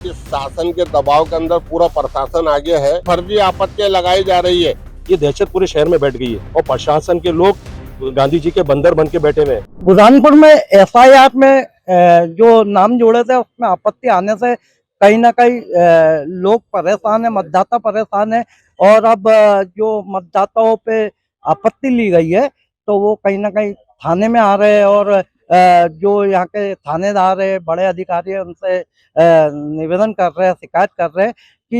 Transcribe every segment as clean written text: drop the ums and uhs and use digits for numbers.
कि शासन के दबाव के अंदर पूरा प्रशासन आगे है, फर्जी आपत्तियां लगाई जा रही है। ये दहशत पूरे शहर में बैठ गई है और प्रशासन के लोग गांधी जी के बंदर बन के बैठे हुए हैं। बुरहानपुर में एफआईआर में जो नाम जोड़े थे उसमें आपत्ति आने से कहीं ना कहीं लोग परेशान है, मतदाता परेशान है। और अब जो मतदाताओं पे आपत्ति ली गई है तो वो कहीं ना कहीं थाने में आ रहे हैं और जो यहाँ के थानेदार है, बड़े अधिकारी है, उनसे निवेदन कर रहे हैं, शिकायत कर रहे हैं कि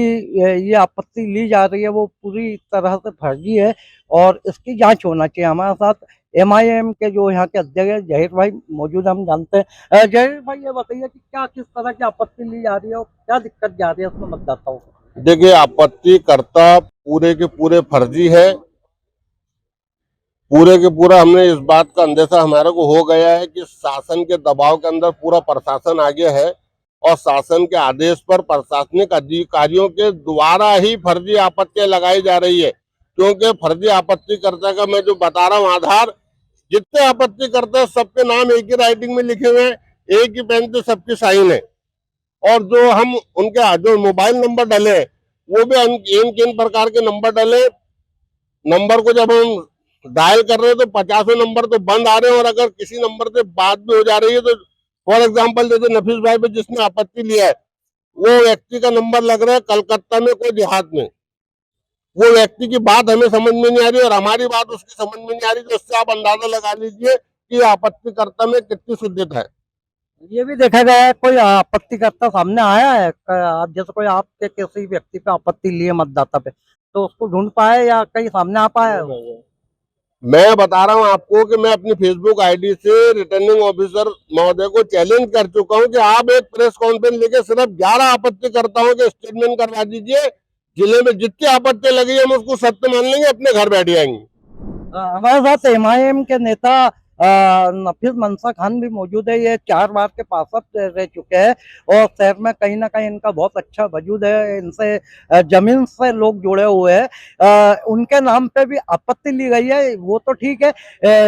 ये आपत्ति ली जा रही है वो पूरी तरह से फर्जी है और इसकी जांच होना चाहिए। हमारे साथ एमआईएम के जो यहाँ के अध्यक्ष जहीर भाई मौजूद, हम जानते हैं। जहीर भाई, ये बताइए कि क्या किस तरह की आपत्ति ली जा रही है और क्या दिक्कत जा रही है उसमें मतदाताओं को? देखिए, आपत्तिकर्ता पूरे के पूरे फर्जी है। पूरे के पूरा हमने इस बात का अंदेशा हमारे को हो गया है कि शासन के दबाव के अंदर पूरा प्रशासन आगे है और शासन के आदेश पर प्रशासनिक अधिकारियों के द्वारा ही फर्जी आपत्तियां लगाई जा रही है। क्योंकि फर्जी आपत्तिकर्ता का मैं जो बता रहा हूँ आधार, जितने आपत्तिकर्ता सबके नाम एक ही राइटिंग में लिखे हुए हैं, एक ही पेन पे सबकी साइन है। और जो हम उनके जो मोबाइल नंबर डाले वो भी इन किन प्रकार के नंबर डाले, नंबर को जब हम डायल कर रहे हैं तो 50 नंबर तो बंद आ रहे हैं और अगर किसी नंबर से बात भी हो जा रही है तो फॉर एग्जांपल जैसे नफीस भाई पे जिसने आपत्ति लिया है वो व्यक्ति का नंबर लग रहा है कलकत्ता में, कोई देहात में। वो व्यक्ति की बात हमें समझ में नहीं आ रही और हमारी बात उसकी समझ में नहीं आ रही, तो उससे आप अंदाजा लगा लीजिए कि आपत्तिकर्ता में कितनी शुद्धता है। ये भी देखा गया है कोई आपत्तिकर्ता सामने आया है? आप जैसे कोई आपके किसी व्यक्ति पे आपत्ति लिए मतदाता पे, तो उसको ढूंढ पाए या कहीं सामने आ पाया है? मैं बता रहा हूं आपको कि मैं अपनी फेसबुक आईडी से रिटर्निंग ऑफिसर महोदय को चैलेंज कर चुका हूं कि आप एक प्रेस कॉन्फ्रेंस लेके सिर्फ 11 आपत्तिकर्ताओं के स्टेटमेंट करवा दीजिए। जिले में जितनी आपत्ति लगी है हम उसको सत्य मान लेंगे, अपने घर बैठ जाएंगे। हमारे साथ एमआईएम के नेता नफीस मंसा खान भी मौजूद है। ये 4 बार के पार्षद रह चुके हैं और शहर में कहीं ना कहीं इनका बहुत अच्छा वजूद है। इनसे जमीन से लोग जुड़े हुए हैं। उनके नाम पे भी आपत्ति ली गई है, वो तो ठीक है।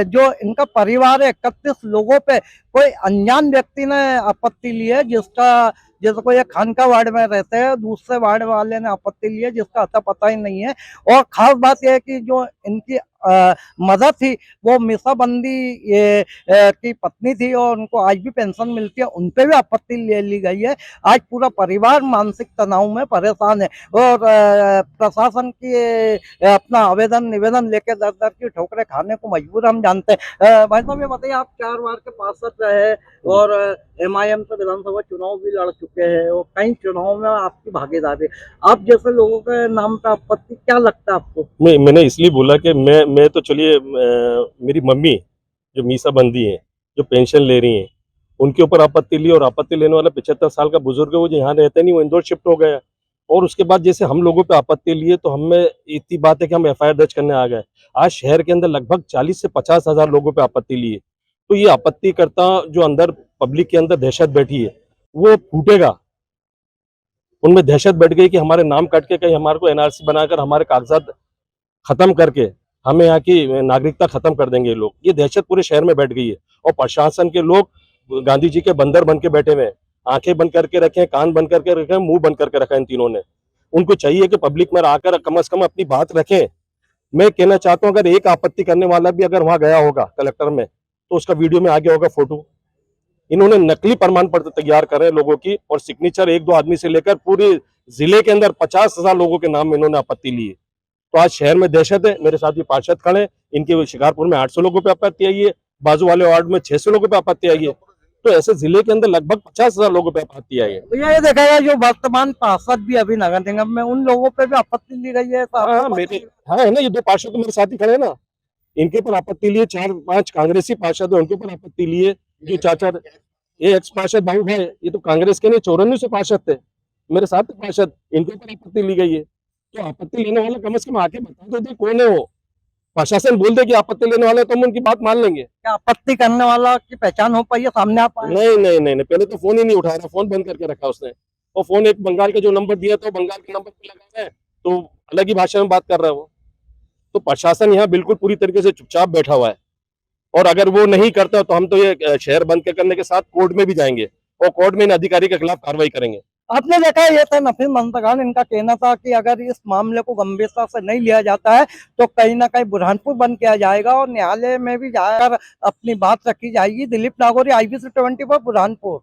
जो इनका परिवार है 31 लोगों पे कोई अनजान व्यक्ति ने आपत्ति ली है, जिसका जैसे कोई एक खानका वार्ड में रहते हैं, दूसरे वार्ड वाले ने आपत्ति ली है जिसका अता पता ही नहीं है। और खास बात यह है कि जो इनकी मदर थी वो मीसाबंदी की पत्नी थी और उनको आज भी पेंशन मिलती है, उन पे भी आपत्ति ले ली गई है। आज पूरा परिवार मानसिक तनाव में परेशान है और प्रशासन की अपना आवेदन निवेदन लेके दर दर की ठोकरें खाने को मजबूर हम जानते हैं। भाई साहब, ये बताइए, आप 4 बार के पार्षद रहे और एमआईएम से विधानसभा चुनाव भी लड़ चुके हैं और कई चुनावों में आपकी भागीदारी, आप जैसे लोगों के नाम पे आपत्ति, क्या लगता है आपको? मैंने इसलिए बोला कि मैं तो चलिए मेरी मम्मी जो मीसा बंदी है, जो पेंशन ले रही हैं, उनके ऊपर आपत्ति ली और आपत्ति लेने वाला 75 साल का बुजुर्ग है, वो यहाँ रहते नहीं, वो इंदौर शिफ्ट हो गया। और उसके बाद जैसे हम लोगों पे आपत्ति लिए तो हमें इतनी बात है कि हम एफआईआर दर्ज करने आ गए। आज शहर के अंदर लगभग 40 से 50 हजार लोगों पे आपत्ति ली है। तो ये आपत्तिकर्ता जो अंदर पब्लिक के अंदर दहशत बैठी है वो फूटेगा। उनमें दहशत बैठ गई कि हमारे नाम काट के कहीं हमारे को एनआरसी बनाकर हमारे कागजात खत्म करके हमें यहाँ की नागरिकता खत्म कर देंगे लोग। ये दहशत पूरे शहर में बैठ गई है और प्रशासन के लोग गांधी जी के बंदर बन के बैठे हुए हैं। आंखें बंद करके रखें, कान बंद करके रखें, मुंह बंद करके रखा इन तीनों ने। उनको चाहिए कि पब्लिक में आकर कम से कम अपनी बात रखें। मैं कहना चाहता हूँ अगर एक आपत्ति करने वाला भी अगर वहां गया होगा कलेक्टर में तो उसका वीडियो में आ गया होगा फोटो। इन्होंने नकली प्रमाण पत्र तैयार करे लोगों की और सिग्नेचर 1-2 आदमी से लेकर पूरे जिले के अंदर 50,000 लोगों के नाम इन्होंने आपत्ति ली है। तो आज शहर में दहशत है। मेरे साथ भी पार्षद खड़े, इनके शिकारपुर में 800 लोगों पे आपत्ति आई है, बाजू वाले वार्ड में 600 लोगों पे आपत्ति आई है। तो ऐसे जिले के अंदर लगभग 50,000 लोगों पे आपत्ति आई है। तो ये देखा गया जो वर्तमान पार्षद भी अभी नगर निगम में, उन लोगों पे भी आपत्ति ली गई है। हाँ है ना, ये 2 पार्षद तो मेरे साथ ही खड़े हैं ना, इनके ऊपर आपत्ति लिए। 4-5 कांग्रेसी पार्षद है, उनके ऊपर आपत्ति लिए। जो चाचा ये एक्स पार्षद बाबू भाई, ये तो कांग्रेस के नहीं 94 से पार्षद थे, मेरे साथ पार्षद, इनके ऊपर आपत्ति ली गई है। तो आपत्ति लेने वाला कम से कम आके बता दो कौन है वो। प्रशासन बोल दे कि आपत्ति लेने वाला तो हम उनकी बात मान लेंगे। क्या आपत्ति करने वाला की पहचान हो पाई है, सामने आ पाई? नहीं, पहले तो फोन ही नहीं उठा रहा, फोन बंद करके रखा उसने। और फोन एक बंगाल का जो नंबर दिया था बंगाल के नंबर पे लगा है, तो अलग ही भाषा में बात कर रहा है वो। तो प्रशासन यहाँ बिल्कुल पूरी तरीके से चुपचाप बैठा हुआ है और अगर वो नहीं करता तो हम तो ये शहर बंद करने के साथ कोर्ट में भी जाएंगे और कोर्ट में इन अधिकारी के खिलाफ कार्रवाई करेंगे। आपने देखा ये था नफीस मंसूर खान, इनका कहना था कि अगर इस मामले को गंभीरता से नहीं लिया जाता है तो कहीं ना कहीं बुरहानपुर बंद किया जाएगा और न्यायालय में भी जाकर अपनी बात रखी जाएगी। दिलीप नागौरी, IBC 24, बुरहानपुर।